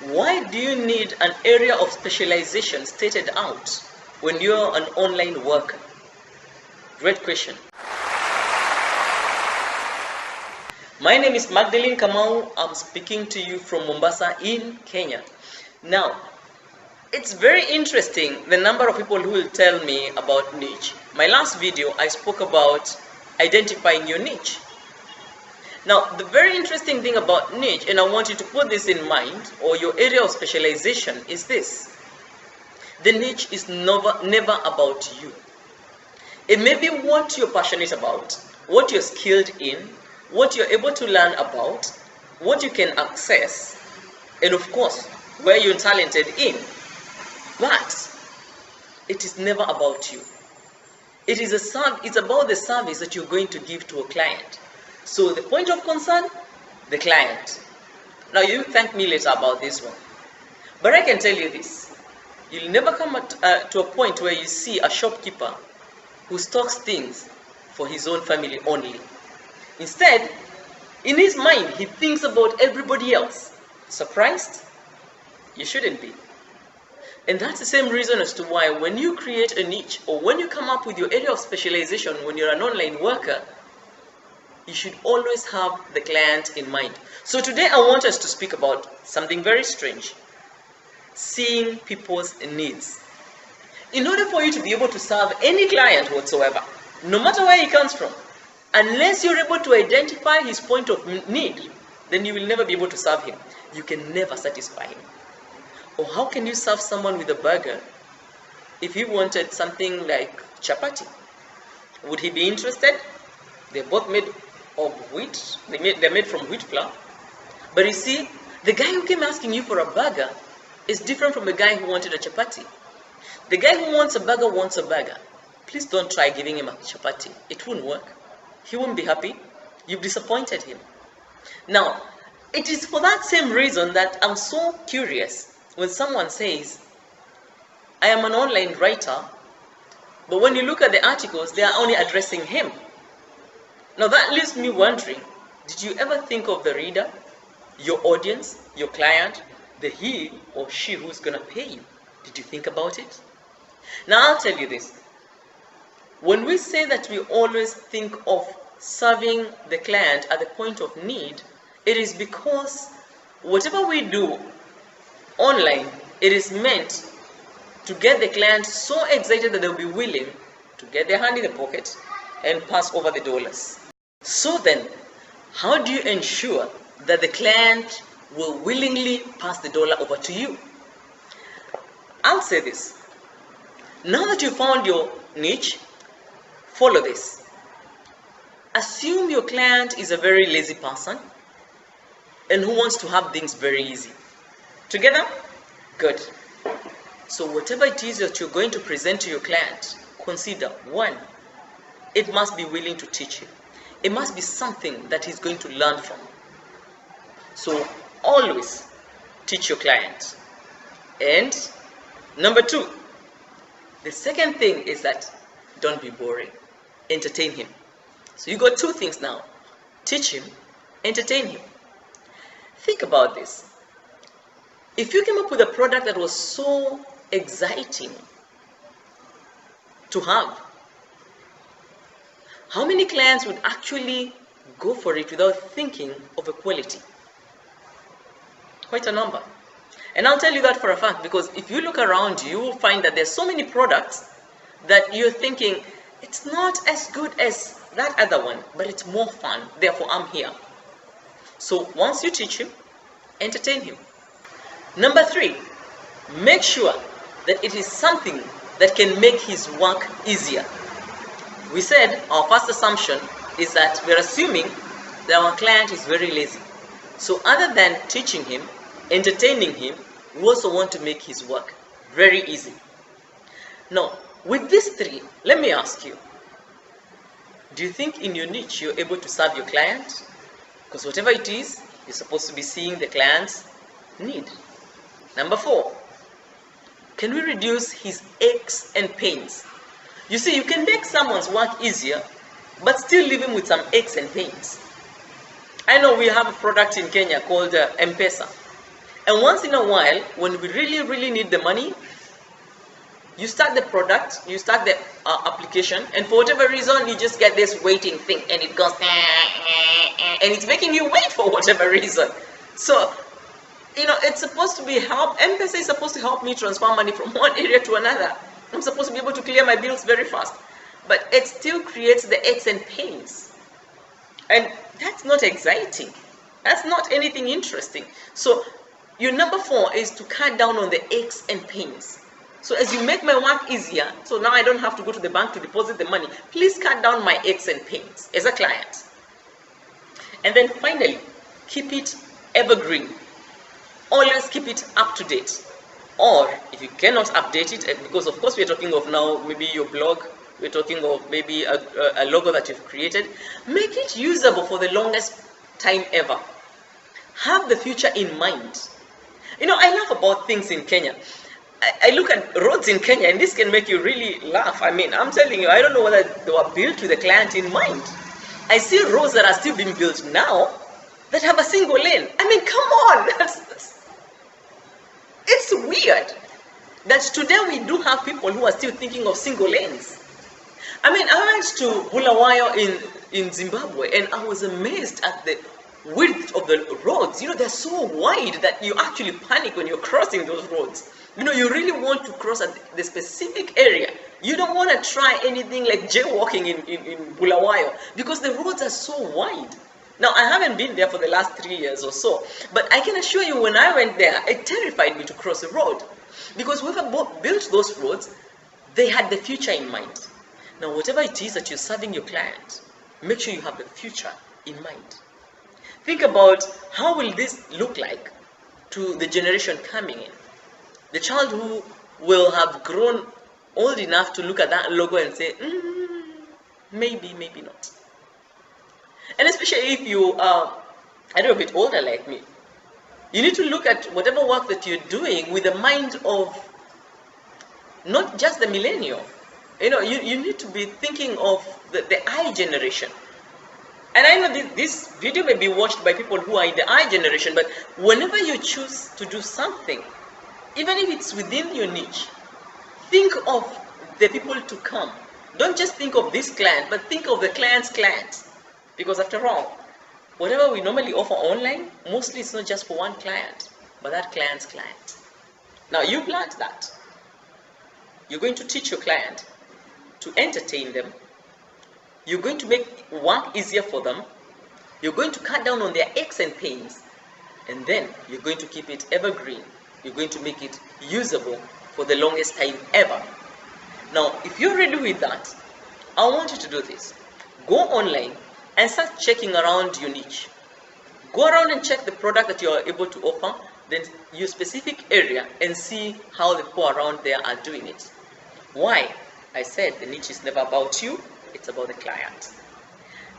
Why do you need an area of specialization stated out when you're an online worker? Great question. My name is Magdalene Kamau. I'm speaking to you from Mombasa in Kenya. Now, it's very interesting the number of people who will tell me about niche. My last video, I spoke about identifying your niche. Now, the very interesting thing about niche, and I want you to put this in mind, or your area of specialization, is this. The niche is never about you. It may be what you're passionate about, what you're skilled in, what you're able to learn about, what you can access, and of course, where you're talented in. But it is never about you. It's about the service that you're going to give to a client. So the point of concern, the client. Now you thank me later about this one. But I can tell you this. You'll never come to a point where you see a shopkeeper who stocks things for his own family only. Instead, in his mind, he thinks about everybody else. Surprised? You shouldn't be. And that's the same reason as to why when you create a niche or when you come up with your area of specialization when you're an online worker, you should always have the client in mind. So today I want us to speak about something very strange. Seeing people's needs. In order for you to be able to serve any client whatsoever, no matter where he comes from, unless you're able to identify his point of need, then you will never be able to serve him. You can never satisfy him. Or how can you serve someone with a burger if he wanted something like chapati? Would he be interested? They're both made of wheat. They're made from wheat flour. But you see, the guy who came asking you for a burger is different from the guy who wanted a chapati. The guy who wants a burger wants a burger. Please don't try giving him a chapati. It won't work. He won't be happy. You've disappointed him. Now, it is for that same reason that I'm so curious when someone says, I am an online writer, but when you look at the articles, they are only addressing him. Now that leaves me wondering, did you ever think of the reader, your audience, your client, the he or she who's going to pay you? Did you think about it? Now I'll tell you this. When we say that we always think of serving the client at the point of need, it is because whatever we do online, it is meant to get the client so excited that they'll be willing to get their hand in the pocket and pass over the dollars. So then, how do you ensure that the client will willingly pass the dollar over to you? I'll say this. Now that you found your niche, follow this. Assume your client is a very lazy person and who wants to have things very easy. Together? Good. So whatever it is that you're going to present to your client, consider, one, it must be willing to teach you. It must be something that he's going to learn from. So always teach your client. And number two, the second thing is that don't be boring. Entertain him. So you got two things now. Teach him, entertain him. Think about this. If you came up with a product that was so exciting to have, how many clients would actually go for it without thinking of a quality? Quite a number. And I'll tell you that for a fact, because if you look around you will find that there's so many products that you're thinking, it's not as good as that other one, but it's more fun, therefore I'm here. So once you teach him, entertain him. Number three, make sure that it is something that can make his work easier. We said our first assumption is that we're assuming that our client is very lazy. So other than teaching him, entertaining him, we also want to make his work very easy. Now, with these three, let me ask you, do you think in your niche you're able to serve your client? Because whatever it is, you're supposed to be seeing the client's need. Number four, can we reduce his aches and pains? You see, you can make someone's work easier, but still leave him with some aches and pains. I know we have a product in Kenya called M-Pesa. And once in a while, when we really need the money, you start the product, you start the application, and for whatever reason, you just get this waiting thing, and it goes, and it's making you wait for whatever reason. So, it's supposed to be help. M-Pesa is supposed to help me transfer money from one area to another. I'm supposed to be able to clear my bills very fast. But it still creates the aches and pains. And that's not exciting. That's not anything interesting. So, your number 4 is to cut down on the aches and pains. So as you make my work easier, so now I don't have to go to the bank to deposit the money, please cut down my aches and pains as a client. And then finally, keep it evergreen. Always keep it up to date. Or if you cannot update it, because of course we're talking of now maybe your blog, we're talking of maybe a logo that you've created, make it usable for the longest time ever. Have the future in mind. I laugh about things in Kenya. I look at roads in Kenya, and this can make you really laugh. I mean, I'm telling you, I don't know whether they were built with the client in mind. I see roads that are still being built now that have a single lane. I mean, come on. It's weird that today we do have people who are still thinking of single lanes. I mean, I went to Bulawayo in Zimbabwe, and I was amazed at the width of the roads. They're so wide that you actually panic when you're crossing those roads. You really want to cross at the specific area. You don't want to try anything like jaywalking in Bulawayo because the roads are so wide. Now, I haven't been there for the last 3 years or so, but I can assure you when I went there, it terrified me to cross the road because whoever built those roads, they had the future in mind. Now, whatever it is that you're serving your client, make sure you have the future in mind. Think about how will this look like to the generation coming in. The child who will have grown old enough to look at that logo and say, maybe, maybe not. And especially if you are a little bit older like me, you need to look at whatever work that you're doing with the mind of not just the millennial. You need to be thinking of the I generation. And I know this video may be watched by people who are in the I generation, but whenever you choose to do something, even if it's within your niche, think of the people to come. Don't just think of this client, but think of the client's client. Because after all, whatever we normally offer online, mostly it's not just for one client, but that client's client. Now you planned that. You're going to teach your client to entertain them. You're going to make work easier for them. You're going to cut down on their aches and pains. And then you're going to keep it evergreen. You're going to make it usable for the longest time ever. Now, if you're ready with that, I want you to do this. Go online and start checking around your niche. Go around and check the product that you are able to offer, then your specific area, and see how the people around there are doing it. Why? I said the niche is never about you, it's about the client.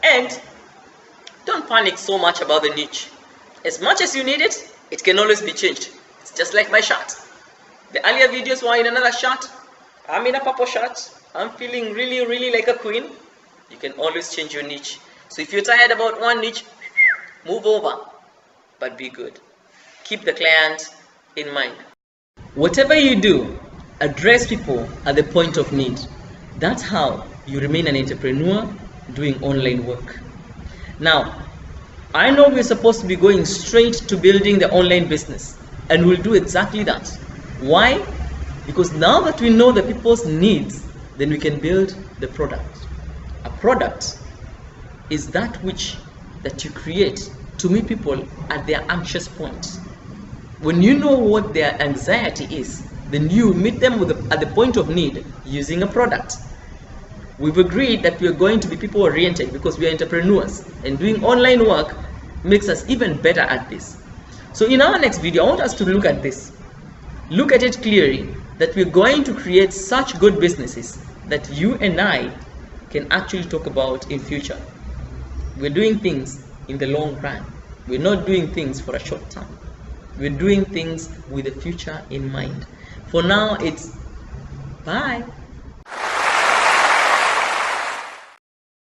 And don't panic so much about the niche. As much as you need it, it can always be changed. It's just like my shirt. The earlier videos were in another shirt. I'm in a purple shirt. I'm feeling really like a queen. You can always change your niche. So if you're tired about one niche, move over. But be good. Keep the client in mind. Whatever you do, address people at the point of need. That's how you remain an entrepreneur doing online work. Now, I know we're supposed to be going straight to building the online business, and we'll do exactly that. Why? Because now that we know the people's needs, then we can build the product. A product is that you create to meet people at their anxious points. When you know what their anxiety is, then you meet them at the point of need using a product. We've agreed that we are going to be people oriented because we are entrepreneurs, and doing online work makes us even better at this. So in our next video, I want us to look at this. Look at it clearly, that we're going to create such good businesses that you and I can actually talk about in future. We're doing things in the long run. We're not doing things for a short time. We're doing things with the future in mind. For now, it's bye.